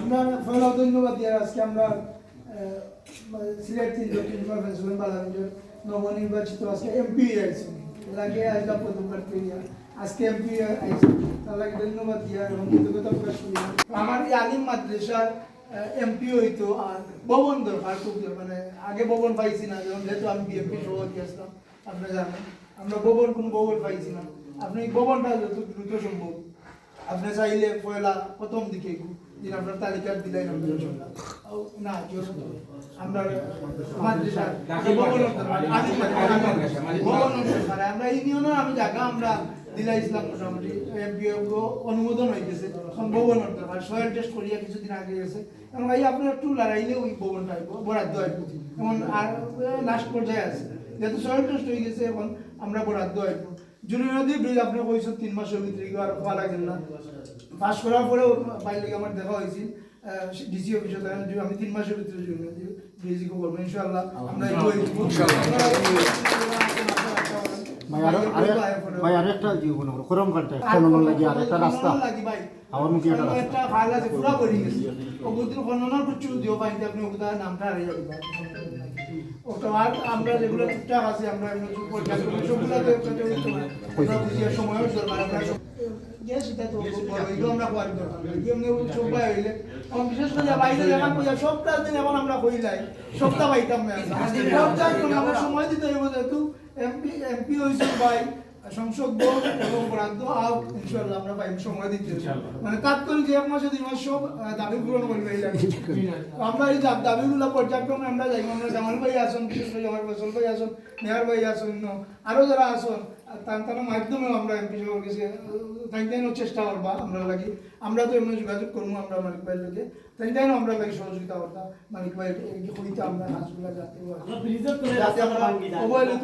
আমরা পয়লা ধন্যবাদ দিয়ে আজকে আমরা সিলেট 3 দক্ষিণ ফেন্সুলেন পার্লামেন্টের নবনির্বাচিত আজকে এমপি আইছেন লাগে আজকে প্রথমবার পেরিয়া আজকে এমপি আইছেন তার লাগে ধন্যবাদ দিয়া এবং কৃতজ্ঞতা প্রকাশ করি। আমার এই আলিম মাদ্রাসার এমপি হইতো আর ভবন দরকার খুব মানে আগে ভবন পাইছি না যেহেতু আমি বিএমপি সভাপতি আসলাম আপনি জানেন আমরা কোনো ভবন পাইছি না। আপনি ভবনটা যত দ্রুত সম্ভব আপনি চাইলে পয়লা প্রথম দিকে দিন আপনার তালিকা দিলাই না আমরা আমরা ইউনিয়নও আমি জায়গা আমরা দিলাই ইসলাম মোটামুটি এমপি অনুমোদন হয়ে গেছে ভবন দরকার সয়েল টেস্ট করিয়া কিছুদিন আগে গেছে এবং ভাই আপনার একটু লড়াইলে ওই ভবনটা আইব বরাদ্দ আইব এমন আর লাস্ট পর্যায়ে আছে যেহেতু সয়েল টেস্ট হয়ে গেছে এখন আমরা বরাদ্দ আইব জুনিয়র নদী ব্রিজ আপনি কইছেন 3 মাসের ভিতরে আর হওয়া লাগেন না পাস করার পরেও বাইরে আমার দেখা হয়েছে ডিসি অফিসে আমি 3 মাসের ভিতরে জুনিয়র নদী ব্রিজ করবো ইনশাআল্লাহ আমরা ভাই আরেকটা জীবন খরম কাটতে খনন লাগি আরেকটা রাস্তা আমার মুখে একটা ফাইল আছে পুরো করে গেছে ওগুলো খননের কিছু দিও পাইতে আপনি ওগুলা নামটা হারিয়ে যাবেন ওটা আর আমরা যেগুলো টুকটাক আছে আমরা সবগুলোতে বুঝিয়ে সময় দরকার আমরা সেটা তো এগুলো আমরা করার দরকার এমনি সবাই হইলে বিশেষ করে বাইরে দেখা সপ্তাহ দিন এখন আমরা হইলাই সপ্তাহ পাইতাম না আমরা সময় দিতে হইব যেহেতু এমপি হয়েছে ভাই সংসদ বোর্ড এবং বরাদ্দ আউট ইনশাআল্লাহ আমরা পাইব সময় দিতে মানে তাৎক্ষণিক যে 1 মাসে 2 মাস সব দাবি পূরণ করবে আমরা এই দাবিগুলো পর্যায়ক্রমে আমরা যাই আমরা জামাল ভাই আসুন বিশেষ করে আমার ফসল ভাই আসুন নেহার ভাই আসুন আরো যারা আসুন তার মাধ্যমে আমরা এমপি সহ গেছি তাইও চেষ্টা করবা আমরা লাগি আমরা তো এমনি যোগাযোগ করবো আমরা মালিক ভাইয়ের লোকে তাইও আমরা লাগি সহযোগিতা করতা মালিক ভাই হইতে আমরা হাঁসগুলা যাতে আমরা অবহেলিত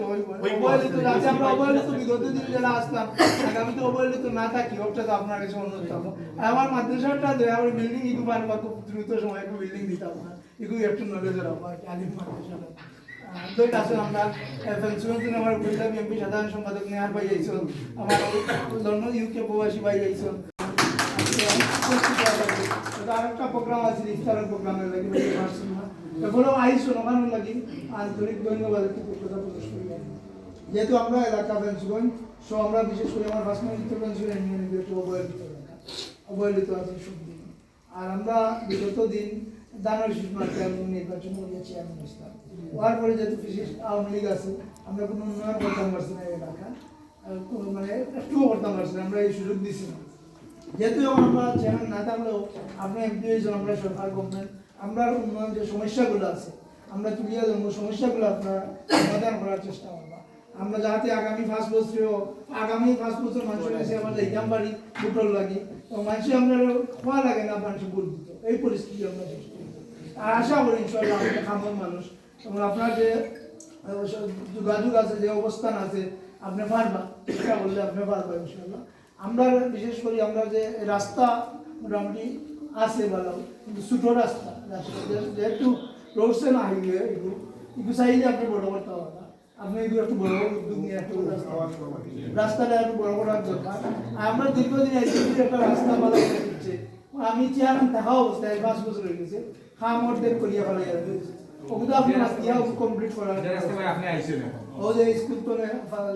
যাতে আমরা অবহেলিত বিগত দিন যারা আসলাম আগামীতে অবহেলিত না থাকি ওটা তো আপনার কাছে অনুরোধ থাকবো আমার মাদ্রাসাটা আমার বিল্ডিং ইকু পারবা খুব দ্রুত সময় একটু বিল্ডিং দিতাম না ইকু একটু নলেজের আমার আলিম মাদ্রাসাটা দুইটা আছে আমরা ফেন্সুলেন আমার উপজেলা বিএনপি সাধারণ সম্পাদক নেহার ভাই আইছেন আমার লন্ডন ইউকে প্রবাসী ভাই আইছেন আরেকটা প্রোগ্রাম আছে ইফতারের প্রোগ্রামের লাগি এগুলো আইসুন ওখানে লাগি আন্তরিক ধন্যবাদ কৃতজ্ঞতা প্রকাশ করি যেহেতু আমরা এলাকা ফেন্সুলেন সো আমরা বিশেষ করে আমার ভাসমানিত ফেন্সুলেন ইউনিয়নের একটু অবহেলিত আছে সবদিন আর আমরা বিগত দিন দানের শিশুমাকে নির্বাচন করিয়া চেয়ারম্যান ইসলাম হওয়ার পরে যেহেতু বিশেষ আওয়ামী লীগ আছে আমরা কোনো উন্নয়ন করতাম পারছি না এলাকা মানে একটুও করতাম পারছি না আমরা এই সুযোগ দিচ্ছি না যেহেতু আমরা চেয়ারম্যান না থাকলেও আপনি এমপি হয়েছেন আমরা সরকার গভর্নমেন্ট আমরা উন্নয়ন যে সমস্যাগুলো আছে আমরা তুলিয়া দেবো সমস্যাগুলো আপনারা সমাধান করার চেষ্টা করবো আমরা যাতে আগামী 5 বছরেও আগামী 5 বছর মানুষের কাছে আমরা যাইতাম পারি ভোটর লাগে তো মানুষ আমরা খোয়া লাগে না মানুষ ভোট দিত এই পরিস্থিতি আমরা আর আশা করি ইনশাআল্লাহ আমরা খামর মানুষ এবং আপনার যে যোগাযোগ আছে যে অবস্থান আছে আপনি পারবা চেষ্টা করলে আপনি পারবা ইনশাআল্লাহ আমরা বিশেষ করে আমরা যে রাস্তা মোটামুটি আছে ভালো কিন্তু ছোটো রাস্তা যেহেতু রোডসে না হাইওয়ে এগুলো চাইলে আপনি বড় করতে হবে আপনি এগুলো একটু বড় উদ্যোগ নিয়ে একটু রাস্তাটা একটু বড় করার দরকার আমরা দীর্ঘদিন একটা রাস্তা ভালো করে দিচ্ছে আমি চেয়ারম্যান থাকা অবস্থায় 5 বছর হয়ে গেছে খামরদের করিয়া ফেলা যাবে ওগুলো আপনি ইয়া কমপ্লিট করার আপনি আইছিলেন ও যে স্কুল তো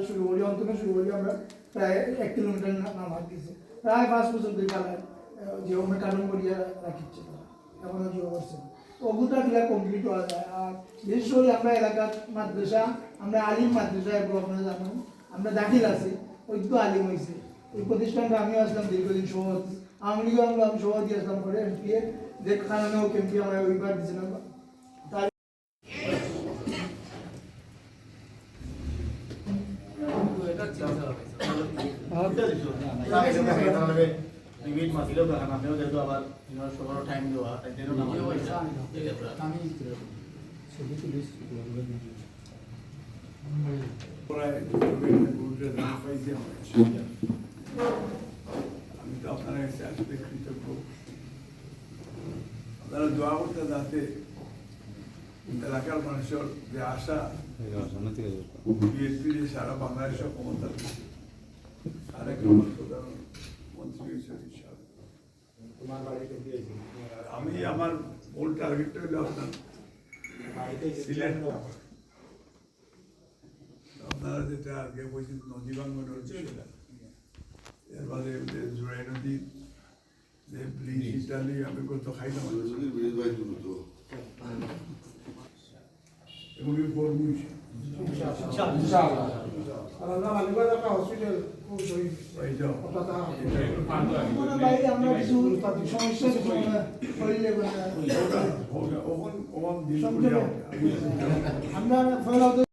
শুরু করি অন্তত শুরু করি আমরা প্রায় 1 কিলোমিটার নামাজ দিয়েছে প্রায় 5 বছর ধরে ফেলায় যে ওমে কারণ করিয়া রাখিচ্ছে এখনো যে অবস্থা ওগুলো দিলে কমপ্লিট করা যায় আর বিশেষ করে আমরা এলাকার মাদ্রাসা আমরা আলিম মাদ্রাসা এগুলো আপনারা জানেন আমরা দাখিল আছি ওই তো আলিম হয়েছে এই প্রতিষ্ঠানটা আমিও আসলাম দীর্ঘদিন সভাপতি আওয়ামী লীগও আমি সভাপতি আসলাম করে এমপি এর দেখ খানানো এমপি আমরা ওইবার দিয়েছিলাম টিভিট মাতিলেও কারণ আপনিও যেহেতু আবার সবার টাইম দেওয়া তাই জন্য আমি তো আপনারা কাছে আসলে কৃতজ্ঞ আপনারা দোয়া করতে যাতে এলাকার মানুষের যে আশা বিএনপি সারা বাংলাদেশের ক্ষমতা আরেক প্রধানমন্ত্রী হিসেবে আমি যে আমার মূল টার্গেটটা হলো আপনার সিলেট। আপনারা যেটা আগে বলছেন নদী ভাঙ্গন হচ্ছে সেটা, এর বাদে জোড়াই নদী যে ব্রিজ ইটালি আমি কত খাইলাম এগুলি ফর্মুল ভাই আমরা কিছু সমস্যা হইলে আমরা আমরা